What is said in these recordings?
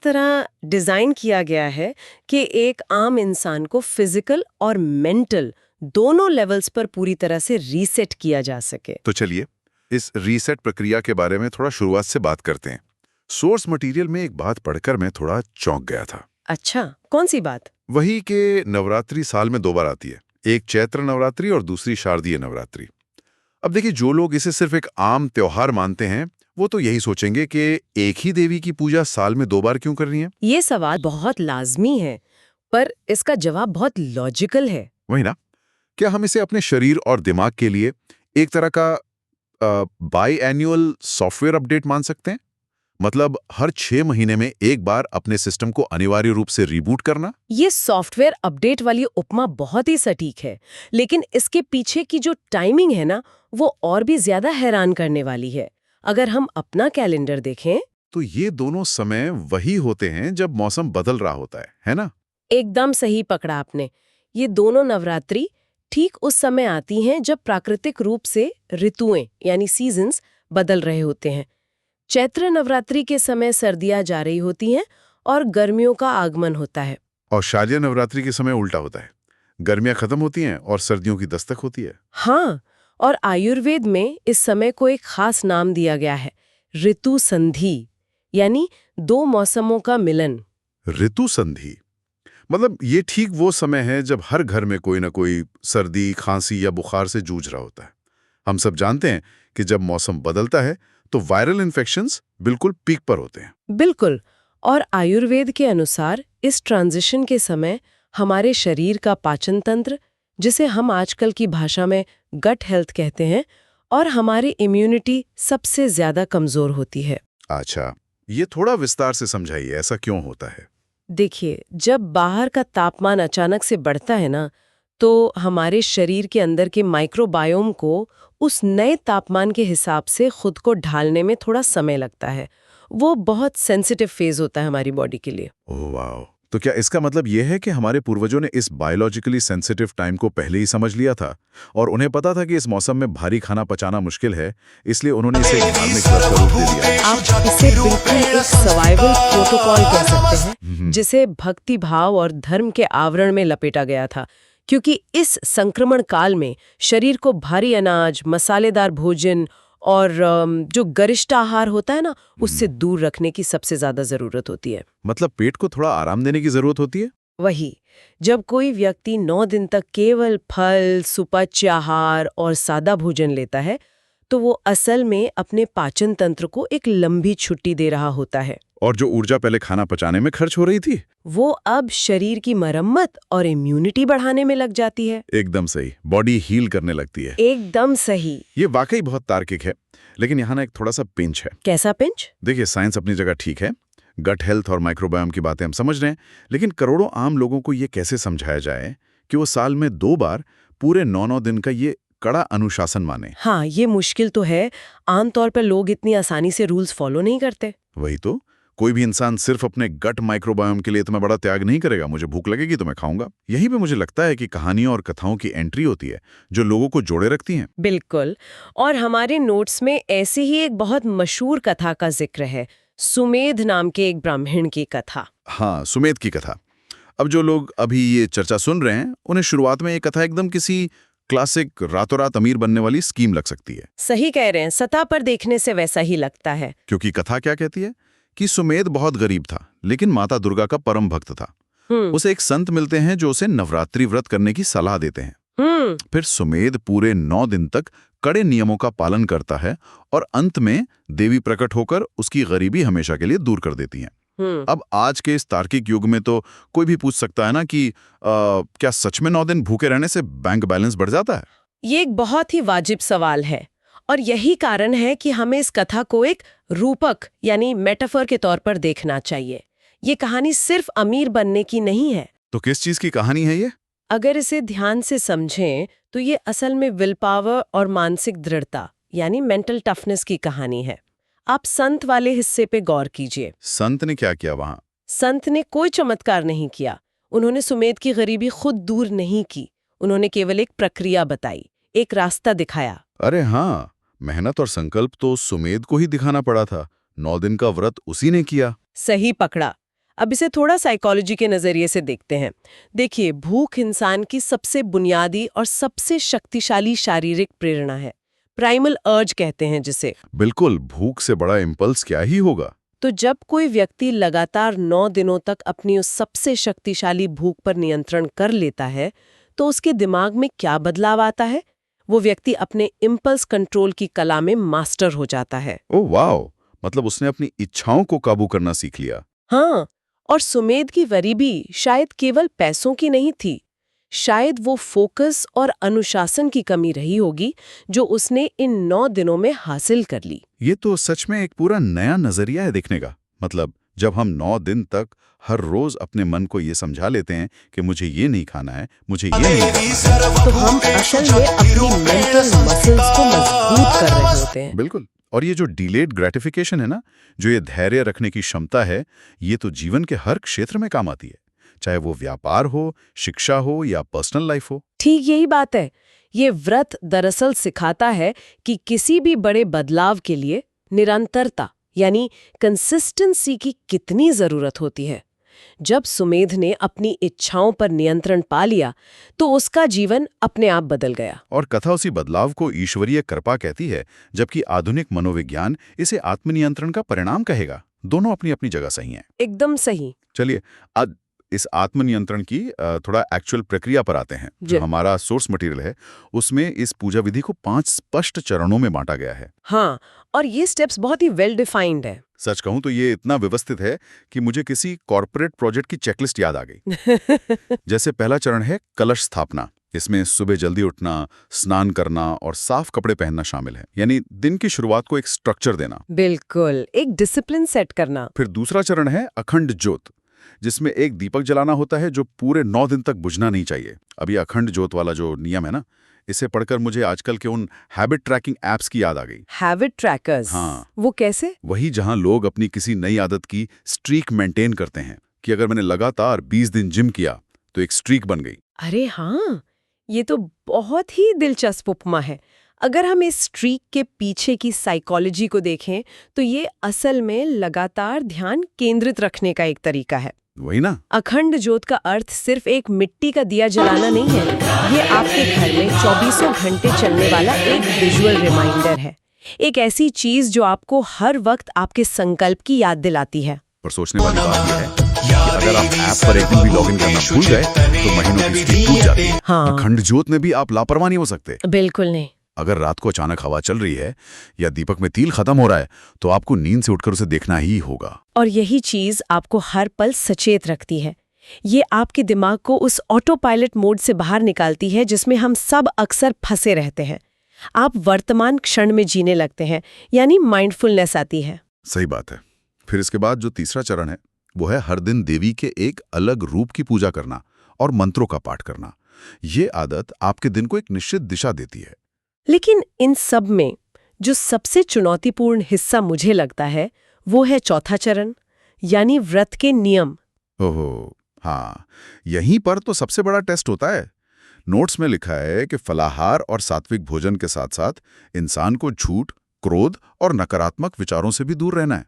तरह डिजाइन किया गया है कि एक आम इंसान को फिजिकल और मेंटल दोनों लेवल्स पर पूरी तरह से रीसेट किया जा सके। तो चलिए इस रीसेट प्रक्रिया के बारे में थोड़ा शुरुआत से बात करते हैं। सोर्स मटेरियल में एक बात पढ़कर मैं थोड़ा चौंक गया था। अच्छा, कौन सी बात? वही कि नवरात्रि साल में 2 बार आती है, एक चैत्र नवरात्रि और दूसरी शारदीय नवरात्रि। अब देखिए, जो लोग इसे सिर्फ एक आम त्योहार मानते हैं वो तो यही सोचेंगे कि एक ही देवी की पूजा साल में 2 बार क्यों करनी है। ये सवाल बहुत लाजमी है, पर इसका जवाब बहुत लॉजिकल है। वही ना, क्या हम इसे अपने शरीर और दिमाग के लिए एक तरह का बाई एनुअल सॉफ्टवेयर अपडेट मान सकते हैं? मतलब हर 6 महीने में एक बार अपने सिस्टम को अनिवार्य रूप से रिबूट करना। ये सॉफ्टवेयर अपडेट वाली उपमा बहुत ही सटीक है, लेकिन इसके पीछे की जो टाइमिंग है ना, वो और भी ज्यादा हैरान करने वाली है। अगर हम अपना कैलेंडर देखें तो ये दोनों समय वही होते हैं जब मौसम बदल रहा होता है ना? एकदम सही पकड़ा आपने। ये दोनों नवरात्रि ठीक उस समय आती हैं जब प्राकृतिक रूप से ऋतुएं यानी सीजन्स बदल रहे होते हैं। चैत्र नवरात्रि के समय सर्दियां जा रही होती हैं और गर्मियों का आगमन होता है। और शारदीय नवरात्रि के समय उल्टा होता है, गर्मियां खत्म होती हैं और सर्दियों की दस्तक होती है। हाँ, और आयुर्वेद में इस समय को एक खास नाम दिया गया है, ऋतु संधि, यानी 2 मौसमों का मिलन। ऋतु संधि मतलब ये ठीक वो समय है जब हर घर में कोई ना कोई सर्दी, खांसी या बुखार से जूझ रहा होता है। हम सब जानते हैं कि जब मौसम बदलता है तो वायरल इन्फेक्शंस बिल्कुल पीक पर होते हैं। बिल्कुल, और आयुर्वेद के अनुसार इस ट्रांजिशन के समय हमारे शरीर का पाचन तंत्र, जिसे हम आजकल की भाषा में गट हेल्थ कहते हैं, और हमारी इम्यूनिटी सबसे ज्यादा कमजोर होती है। अच्छा, ये थोड़ा विस्तार से समझाइए, ऐसा क्यों होता है? देखिए, जब बाहर का तापमान अचानक से बढ़ता है ना, तो हमारे शरीर के अंदर के माइक्रोबायोम को उस नए तापमान के हिसाब से खुद को ढालने में थोड़ा समय लगता है। वो बहुत सेंसिटिव फेज होता है हमारी बॉडी के लिए। Oh wow! तो क्या इसका मतलब ये है कि हमारे पूर्वजों ने इस बायोलॉजिकली सेंसिटिव टाइम को पहले ही समझ लिया था और उन्हें पता था कि इस मौसम में भारी खाना पचाना मुश्किल है, इसलिए उन्होंने इसे एक धार्मिक व्रत का रूप दे दिया? आप इसे बिल्कुल एक सर्वाइवल प्रोटोकॉल कह सकते हैं, जिसे भक्ति भाव और धर्म के आवरण में लपेटा गया था, क्योंकि इस संक्रमण काल में शरीर को भारी अनाज, मसालेदार भोजन और जो गरिष्ठ आहार होता है ना, उससे दूर रखने की सबसे ज्यादा जरूरत होती है। मतलब पेट को थोड़ा आराम देने की जरूरत होती है? वही, जब कोई व्यक्ति 9 दिन तक केवल फल, सुपच्य आहार और सादा भोजन लेता है, तो वो असल में अपने पाचन तंत्र को एक लंबी छुट्टी दे रहा होता है। और जो ऊर्जा पहले खाना पचाने में खर्च हो रही थी, वो अब शरीर की मरम्मत और इम्यूनिटी बढ़ाने में लग जाती है। एकदम सही, बॉडी हील करने लगती है। एकदम सही। ये वाकई बहुत तार्किक है, लेकिन यहाँ ना एक थोड़ा सा पिंच है। कैसा पिंच? देखिए, साइंस अपनी जगह ठीक है, गट हेल्थ और माइक्रोबायोम की बातें हम समझ रहे हैं, लेकिन करोड़ों आम लोगों को ये कैसे समझाया जाए कि वो साल में 2 बार पूरे 9-9 दिन का ये कड़ा अनुशासन माने? हाँ, ये मुश्किल तो है। आमतौर पर लोग इतनी आसानी से रूल्स फॉलो नहीं करते। वही तो, कोई भी इंसान सिर्फ अपने गट माइक्रोबायोम के लिए तुम्हें बड़ा त्याग नहीं करेगा, मुझे भूख लगेगी तो मैं खाऊंगा। यहीं पे मुझे लगता है कि कहानियों और कथाओं की एंट्री होती है जो लोगों को जोड़े रखती हैं। बिल्कुल, और हमारे नोट्स में ऐसी ही एक बहुत मशहूर कथा का जिक्र है, सुमेध नाम के एक ब्राह्मण की कथा। हाँ, सुमेध की कथा। अब जो लोग अभी ये चर्चा सुन रहे हैं, उन्हें शुरुआत में ये कथा एकदम किसी क्लासिक रातों रात अमीर बनने वाली स्कीम लग सकती है। सही कह रहे हैं, सतह पर देखने से वैसा ही लगता है। क्योंकि कथा क्या कहती है कि सुमेध बहुत गरीब था, लेकिन माता दुर्गा का परम भक्त था। उसे एक संत मिलते हैं जो उसे नवरात्रि व्रत करने की सलाह देते हैं। फिर सुमेध पूरे 9 दिन तक कड़े नियमों का पालन करता है और अंत में देवी प्रकट होकर उसकी गरीबी हमेशा के लिए दूर कर देती हैं। अब आज के इस तार्किक युग में तो कोई भी पूछ सकता है ना कि क्या सच में 9 दिन भूखे रहने से बैंक बैलेंस बढ़ जाता है? ये एक बहुत ही वाजिब सवाल है, और यही कारण है कि हमें इस कथा को एक रूपक यानी मेटाफर के तौर पर देखना चाहिए। ये कहानी सिर्फ अमीर बनने की नहीं है। तो किस चीज की कहानी है ये? अगर इसे ध्यान से समझें तो ये असल में विल पावर और मानसिक दृढ़ता यानी मेंटल टफनेस की कहानी है। आप संत वाले हिस्से पे गौर कीजिए। संत ने क्या किया वहां? संत ने कोई चमत्कार नहीं किया। उन्होंने सुमेध की गरीबी खुद दूर नहीं की। उन्होंने केवल एक प्रक्रिया बताई, एक रास्ता दिखाया। अरे हाँ, मेहनत और संकल्प तो सुमेध को ही दिखाना पड़ा था। 9 दिन का व्रत उसी ने किया। सही पकड़ा। अब इसे थोड़ा साइकोलॉजी के नजरिए से देखते हैं। देखिए, भूख इंसान की सबसे बुनियादी और सबसे शक्तिशाली शारीरिक प्रेरणा है। प्राइमल अर्ज कहते हैं जिसे। बिल्कुल, भूख से बड़ा इम्पल्स क्या ही होगा। तो जब कोई व्यक्ति लगातार 9 दिनों तक अपनी उस सबसे शक्तिशाली भूख पर नियंत्रण कर लेता है, तो उसके दिमाग में क्या बदलाव आता है? वो व्यक्ति अपने इम्पल्स कंट्रोल की कला में मास्टर हो जाता है। ओह वाओ, मतलब उसने अपनी इच्छाओं को काबू करना सीख लिया। हाँ, और सुमेध की वरी भी शायद केवल पैसों की नहीं थी। शायद वो फोकस और अनुशासन की कमी रही होगी जो उसने इन 9 दिनों में हासिल कर ली। ये तो सच में एक पूरा नया नजरिया है देखने का। मतलब जब हम 9 दिन तक हर रोज अपने मन को ये समझा लेते हैं कि मुझे ये नहीं खाना है, मुझे ये नहीं खाना है, तो हम असल में अपनी मेंटल मसल्स को मजबूत कर रहे होते हैं। बिल्कुल। और ये जो डिलेड ग्रेटिफिकेशन है ना, जो ये धैर्य रखने की क्षमता है, ये तो जीवन के हर क्षेत्र में काम आती है, चाहे वो व्यापार हो, शिक्षा हो या पर्सनल लाइफ हो। ठीक यही बात है। ये व्रत दरअसल सिखाता है कि किसी भी बड़े बदलाव के लिए निरंतरता यानी कंसिस्टेंसी की कितनी जरूरत होती है। जब सुमेध ने अपनी इच्छाओं पर नियंत्रण पा लिया तो उसका जीवन अपने आप बदल गया। और कथा उसी बदलाव को ईश्वरीय कृपा कहती है, जबकि आधुनिक मनोविज्ञान इसे आत्मनियंत्रण का परिणाम कहेगा। दोनों अपनी अपनी जगह सही हैं। एकदम सही। चलिए, आज इस आत्मनियंत्रण की थोड़ा एक्चुअल प्रक्रिया पर आते हैं। जो हमारा सोर्स मटेरियल है उसमें इस पूजा विधि को 5 स्पष्ट चरणों में बांटा गया है। हाँ, और ये स्टेप्स बहुत ही वेल डिफाइंड है। सच कहूं तो ये इतना व्यवस्थित है कि मुझे किसी कॉर्पोरेट प्रोजेक्ट की चेकलिस्ट याद आ गई। जैसे पहला चरण है कलश स्थापना। इसमें सुबह जल्दी उठना, स्नान करना और साफ कपड़े पहनना शामिल है, यानी दिन की शुरुआत को एक स्ट्रक्चर देना। बिल्कुल, एक डिसिप्लिन सेट करना। फिर दूसरा चरण है अखंड ज्योत, जिसमें एक दीपक जलाना होता है जो पूरे 9 दिन तक बुझना नहीं चाहिए। अब ये अखंड ज्योत वाला जो नियम है ना, इसे पढ़कर मुझे आजकल के उन हैबिट ट्रैकिंग एप्स की याद आ गई। Habit trackers? हाँ। वो कैसे? वही जहां लोग अपनी किसी नई आदत की स्ट्रीक मेंटेन करते हैं कि अगर मैंने लगातार 20 दिन जिम किया तो एक स्ट्रीक बन गई। अरे हाँ, ये तो बहुत ही दिलचस्प उपमा है। अगर हम इस स्ट्रीक के पीछे की साइकोलॉजी को देखें तो ये असल में लगातार ध्यान केंद्रित रखने का एक तरीका है। वही ना। अखंड ज्योत का अर्थ सिर्फ एक मिट्टी का दिया जलाना नहीं है। ये आपके घर में 24 घंटे चलने वाला एक विजुअल रिमाइंडर है। एक ऐसी चीज जो आपको हर वक्त आपके संकल्प की याद दिलाती है। पर सोचने वाली बात यह है कि अगर आप ऐप पर एक दिन भी लॉगिन करना भूल गए तो महीनों की स्ट्रीक टूट जाती है। हाँ। अखंड ज्योत में भी आप लापरवाह नहीं हो सकते। बिल्कुल नहीं। अगर रात को अचानक हवा चल रही है या दीपक में तेल खत्म हो रहा है तो आपको नींद से उठकर उसे देखना ही होगा। और यही चीज आपको हर पल सचेत रखती है। ये आपके दिमाग को उस ऑटो पायलट मोड से बाहर निकालती है जिसमें हम सब अक्सर फंसे रहते हैं। आप वर्तमान क्षण में जीने लगते हैं, यानी माइंडफुलनेस आती है। सही बात है। फिर इसके बाद जो तीसरा चरण है वो है हर दिन देवी के एक अलग रूप की पूजा करना और मंत्रों का पाठ करना। ये आदत आपके दिन को एक निश्चित दिशा देती है। लेकिन इन सब में जो सबसे चुनौतीपूर्ण हिस्सा मुझे लगता है वो है चौथा चरण, यानी व्रत के नियम। ओहो, हाँ, यहीं पर तो सबसे बड़ा टेस्ट होता है। नोट्स में लिखा है कि फलाहार और सात्विक भोजन के साथ साथ इंसान को झूठ, क्रोध और नकारात्मक विचारों से भी दूर रहना है।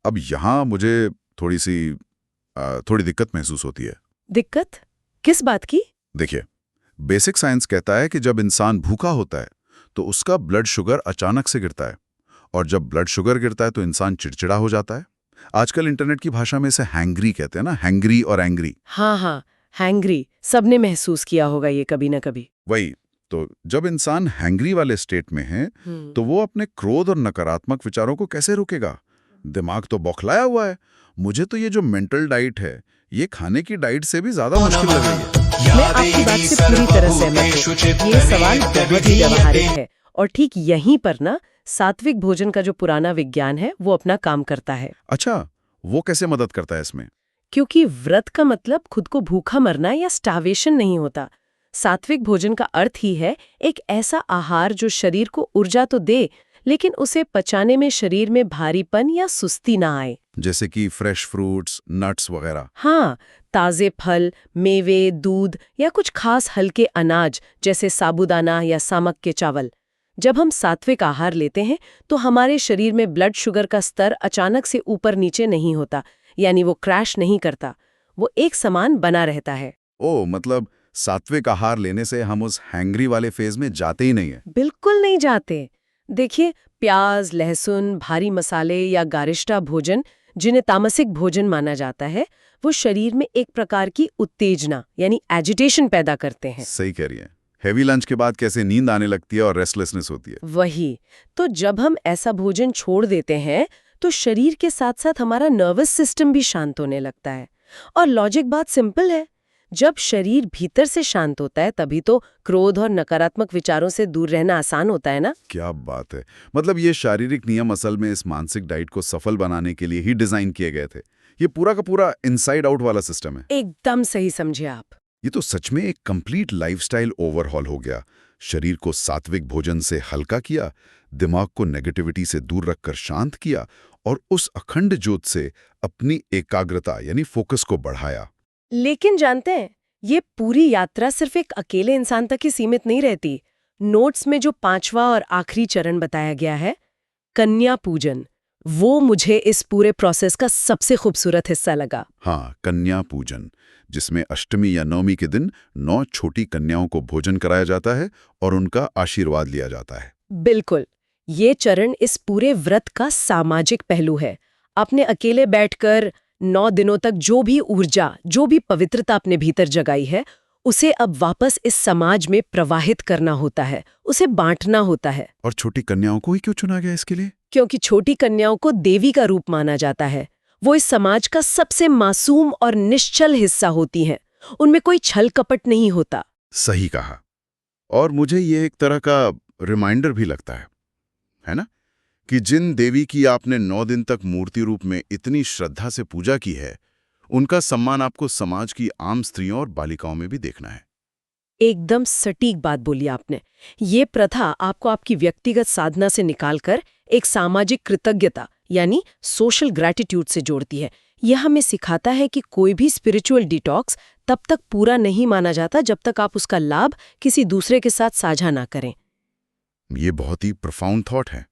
अब यहाँ मुझे थोड़ी दिक्कत महसूस होती है। दिक्कत? किस बात की? देखिए, बेसिक साइंस कहता है कि जब इंसान भूखा होता है तो उसका ब्लड शुगर अचानक से गिरता है, और जब ब्लड शुगर गिरता है तो इंसान चिड़चिड़ा हो जाता है। आजकल इंटरनेट की भाषा में इसे हैंग्री कहते हैं ना, हैंग्री और एंग्री। हाँ, हैंग्री। सबने महसूस किया होगा ये कभी ना कभी। वही तो, जब इंसान हैंग्री वाले स्टेट में है तो वो अपने क्रोध और नकारात्मक विचारों को कैसे रोकेगा? दिमाग तो बौखलाया हुआ है। मुझे तो ये जो मेंटल डाइट है, ये खाने की डाइट से भी ज्यादा मुश्किल लग रही है। मैं आपकी बात से पूरी तरह सहमत हूँ। ये सवाल बहुत ही व्यावहारिक है, और ठीक यहीं पर ना सात्विक भोजन का जो पुराना विज्ञान है वो अपना काम करता है। अच्छा, वो कैसे मदद करता है इसमें? क्योंकि व्रत का मतलब खुद को भूखा मरना या स्टार्वेशन नहीं होता। सात्विक भोजन का अर्थ ही है एक ऐसा आहार जो शरीर को ऊर्जा तो दे, लेकिन उसे पचाने में शरीर में भारीपन या सुस्ती ना आए। जैसे कि फ्रेश फ्रूट्स, नट्स वगैरह। हाँ, ताजे फल, मेवे, दूध या कुछ खास हल्के अनाज जैसे साबूदाना या सामक के चावल। जब हम सात्विक आहार लेते हैं तो हमारे शरीर में ब्लड शुगर का स्तर अचानक से ऊपर नीचे नहीं होता। यानी वो क्रैश नहीं करता, वो एक समान बना रहता है। ओ, मतलब सात्विक आहार लेने से हम उस हैंग्री वाले फेज में जाते ही नहीं है। बिल्कुल नहीं जाते। देखिए, प्याज, लहसुन, भारी मसाले या गारिष्ठा भोजन, जिन्हें तामसिक भोजन माना जाता है, वो शरीर में एक प्रकार की उत्तेजना यानी एजिटेशन पैदा करते हैं। सही कह रही है। हेवी लंच के बाद कैसे नींद आने लगती है और रेस्टलेसनेस होती है। वही तो, जब हम ऐसा भोजन छोड़ देते हैं तो शरीर के साथ साथ हमारा नर्वस सिस्टम भी शांत होने लगता है। और लॉजिक बात सिंपल है, जब शरीर भीतर से शांत होता है तभी तो क्रोध और नकारात्मक विचारों से दूर रहना आसान होता है ना। क्या बात है। मतलब ये शारीरिक नियम असल में इस मानसिक डाइट को सफल बनाने के लिए ही डिजाइन किए गए थे। ये पूरा का पूरा इनसाइड आउट वाला सिस्टम है। एकदम सही समझे आप। ये तो सच में एक कंप्लीट लाइफस्टाइल ओवरहॉल हो गया। शरीर को सात्विक भोजन से हल्का किया, दिमाग को नेगेटिविटी से दूर रखकर शांत किया और उस अखंड ज्योत से अपनी एकाग्रता यानी फोकस को बढ़ाया। लेकिन जानते हैं, ये पूरी यात्रा सिर्फ एक अकेले इंसान तक ही सीमित नहीं रहती। नोट्स में जो 5वां और आखिरी चरण बताया गया है, कन्या पूजन, वो मुझे इस पूरे प्रोसेस का सबसे खूबसूरत हिस्सा लगा। हाँ, कन्या पूजन, जिसमें अष्टमी या नवमी के दिन 9 छोटी कन्याओं को भोजन कराया जाता है और उनका आशीर्वाद लिया जाता है। बिल्कुल, ये चरण इस पूरे व्रत का सामाजिक पहलू है। आपने अकेले बैठकर 9 दिनों तक जो भी ऊर्जा, जो भी पवित्रता अपने भीतर जगाई है, उसे अब वापस इस समाज में प्रवाहित करना होता है, उसे बांटना होता है। और छोटी कन्याओं को ही क्यों चुना गया इसके लिए? क्योंकि छोटी कन्याओं को देवी का रूप माना जाता है। वो इस समाज का सबसे मासूम और निश्चल हिस्सा होती हैं। उनमें कोई छल कपट नहीं होता। सही कहा। और मुझे ये एक तरह का रिमाइंडर भी लगता है ना? कि जिन देवी की आपने 9 दिन तक मूर्ति रूप में इतनी श्रद्धा से पूजा की है, उनका सम्मान आपको समाज की आम स्त्रियों और बालिकाओं में भी देखना है। एकदम सटीक बात बोली आपने। ये प्रथा आपको आपकी व्यक्तिगत साधना से निकालकर एक सामाजिक कृतज्ञता यानी सोशल ग्रैटिट्यूड से जोड़ती है। यह हमें सिखाता है कि कोई भी स्पिरिचुअल डिटॉक्स तब तक पूरा नहीं माना जाता जब तक आप उसका लाभ किसी दूसरे के साथ साझा ना करें। ये बहुत ही प्रोफाउंड थॉट है।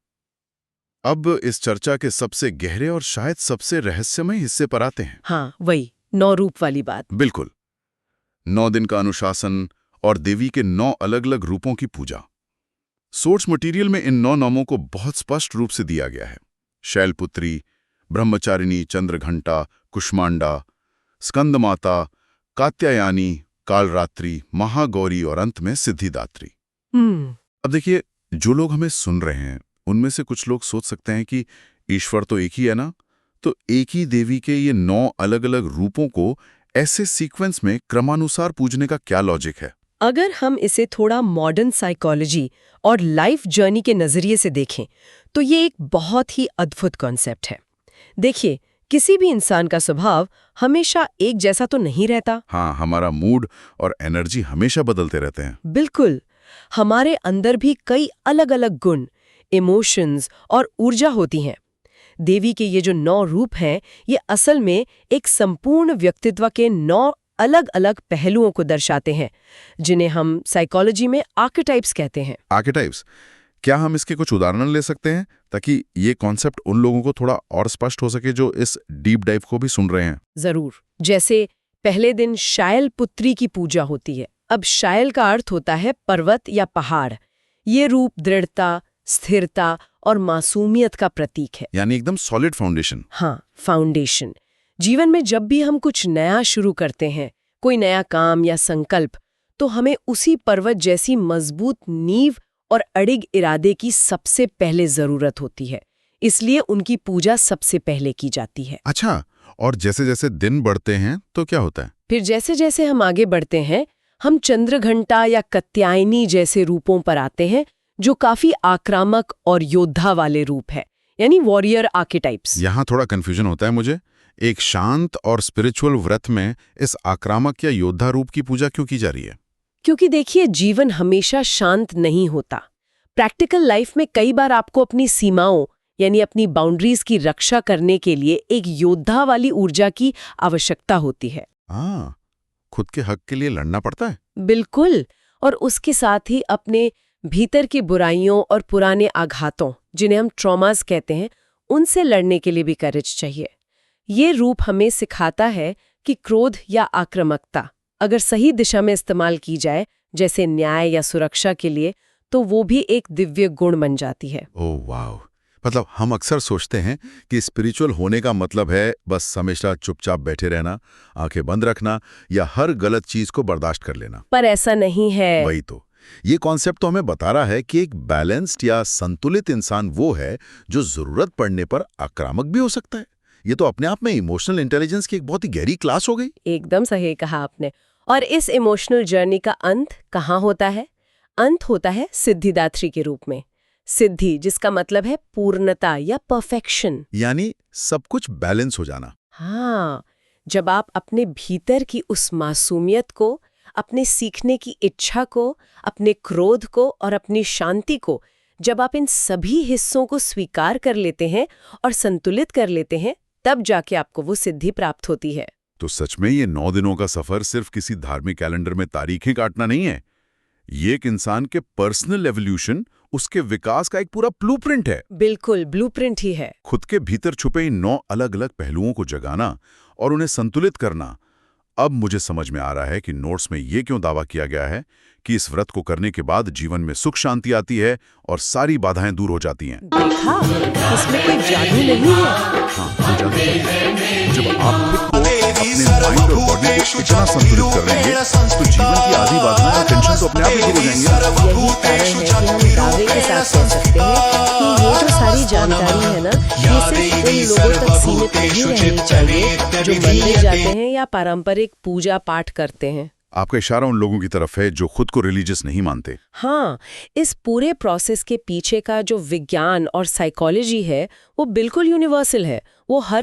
अब इस चर्चा के सबसे गहरे और शायद सबसे रहस्यमय हिस्से पर आते हैं। हाँ, वही 9 रूप वाली बात। बिल्कुल। 9 दिन का अनुशासन और देवी के 9 अलग अलग रूपों की पूजा। सोर्स मटेरियल में इन 9 नामों को बहुत स्पष्ट रूप से दिया गया है। शैलपुत्री, ब्रह्मचारिणी, चंद्रघंटा, कुष्मांडा, स्कंदमाता, कात्यायनी, कालरात्रि, महागौरी और अंत में सिद्धिदात्री। अब देखिए, जो लोग हमें सुन रहे हैं उनमें से कुछ लोग सोच सकते हैं कि ईश्वर तो एक ही है ना, तो एक ही देवी के ये 9 अलग अलग रूपों को ऐसे सीक्वेंस में क्रमानुसार पूजने का क्या लॉजिक है? अगर हम इसे थोड़ा मॉडर्न साइकोलॉजी और लाइफ जर्नी के नजरिए से देखें तो ये एक बहुत ही अद्भुत कॉन्सेप्ट है। देखिए, किसी भी इंसान का स्वभाव हमेशा एक जैसा तो नहीं रहता। हाँ, हमारा मूड और एनर्जी हमेशा बदलते रहते हैं। बिल्कुल, हमारे अंदर भी कई अलग अलग गुण, इमोशंस और ऊर्जा होती हैं। देवी के ये जो 9 रूप हैं, ये असल में एक संपूर्ण व्यक्तित्व के 9 अलग अलग पहलुओं को दर्शाते हैं, जिन्हें हम साइकोलॉजी में आर्केटाइप्स कहते हैं। आर्केटाइप्स, क्या हम इसके कुछ उदाहरण ले सकते हैं ताकि ये कॉन्सेप्ट उन लोगों को थोड़ा और स्पष्ट हो सके जो इस डीप डाइव को भी सुन रहे हैं? जरूर। जैसे पहले दिन शायल पुत्री की पूजा होती है। अब शायल का अर्थ होता है पर्वत या पहाड़। ये रूप दृढ़ता, स्थिरता और मासूमियत का प्रतीक है। यानी एकदम सॉलिड फाउंडेशन। हाँ, फाउंडेशन। जीवन में जब भी हम कुछ नया शुरू करते हैं, कोई नया काम या संकल्प, तो हमें उसी पर्वत जैसी मजबूत नींव और अडिग इरादे की सबसे पहले जरूरत होती है। इसलिए उनकी पूजा सबसे पहले की जाती है। अच्छा, और जैसे जैसे दिन बढ़ते हैं तो क्या होता है? फिर जैसे जैसे हम आगे बढ़ते हैं, हम चंद्रघंटा या कात्यायनी जैसे रूपों पर आते हैं, जो काफी आक्रामक और योद्धा वाले रूप है, यानी वॉरियर आर्केटाइप्स। यहाँ थोड़ा कंफ्यूजन होता है मुझे। एक शांत और स्पिरिचुअल व्रत में इस आक्रामक या योद्धा रूप की पूजा क्यों की जा रही है? क्योंकि देखिए, जीवन हमेशा शांत नहीं होता। प्रैक्टिकल लाइफ में कई बार आपको अपनी सीमाओं यानी अपनी बाउंड्रीज की रक्षा करने के लिए एक योद्धा वाली ऊर्जा की आवश्यकता होती है। हाँ, खुद के हक के लिए लड़ना पड़ता है। बिल्कुल। और उसके साथ ही अपने भीतर की बुराइयों और पुराने आघातों, जिन्हें हम ट्रॉमास कहते हैं, उनसे लड़ने के लिए भी करेज चाहिए। ये रूप हमें सिखाता है कि क्रोध या आक्रामकता अगर सही दिशा में इस्तेमाल की जाए, जैसे न्याय या सुरक्षा के लिए, तो वो भी एक दिव्य गुण बन जाती है। ओह वाह! मतलब हम अक्सर सोचते हैं कि स्पिरिचुअल होने का मतलब है बस हमेशा चुपचाप बैठे रहना, आंखें बंद रखना या हर गलत चीज को बर्दाश्त कर लेना। पर ऐसा नहीं है। वही तो, ये कॉन्सेप्ट तो हमें बता रहा है कि एक बैलेंस्ड या संतुलित इंसान वो है जो जरूरत पड़ने पर आक्रामक भी हो सकता है। ये तो अपने आप में इमोशनल इंटेलिजेंस की एक बहुत ही गहरी क्लास हो गई। एकदम सही कहा आपने। और इस इमोशनल जर्नी का अंत कहाँ होता है? अंत होता है सिद्धिदात्री के रूप में। सिद्धि जिसका मतलब है पूर्णता या परफेक्शन, यानी सब कुछ बैलेंस हो जाना। हाँ, जब आप अपने भीतर की उस मासूमियत को, अपने सीखने की इच्छा को, अपने क्रोध को और अपनी शांति को, जब आप इन सभी हिस्सों को स्वीकार कर लेते हैं और संतुलित कर लेते हैं, तब जाके आपको वो सिद्धि प्राप्त होती है। तो सच में ये 9 दिनों का सफर सिर्फ किसी धार्मिक कैलेंडर में तारीखें काटना नहीं है। ये एक इंसान के पर्सनल एवोल्यूशन, उसके विकास का एक पूरा ब्लूप्रिंट है। बिल्कुल ब्लूप्रिंट ही है। खुद के भीतर छुपे इन 9 अलग-अलग पहलुओं को जगाना और उन्हें संतुलित करना। अब मुझे समझ में आ रहा है कि नोट्स में ये क्यों दावा किया गया है कि इस व्रत को करने के बाद जीवन में सुख शांति आती है और सारी बाधाएं दूर हो जाती हैं। देखा, इसमें कोई जादू नहीं है। हाँ, कोई जादू नहीं है। जब आप खुद को अपने माइंड और बॉडी को इतना संतुलित कर लेंगे, तो जीवन की आधी बाधाएं और टेंशन तो अपने आप ही दूर हो जाएंगी। यही कारण है कि हम दावे के साथ कह सकते हैं कि ये जो सारी जानकारी है ना, ये सिर्फ उन लोगों तक सीमित नहीं रहनी चाहिए जो मंदिर जाते हैं या पारंपरिक पूजा पाठ करते हैं। आपका इशारा उन लोगों की तरफ है जो खुद को रिलीजियस नहीं मानते। हाँ, इस पूरे प्रोसेस के पीछे का जो विज्ञान और साइकोलॉजी है, वो बिल्कुल यूनिवर्सल है। वो हर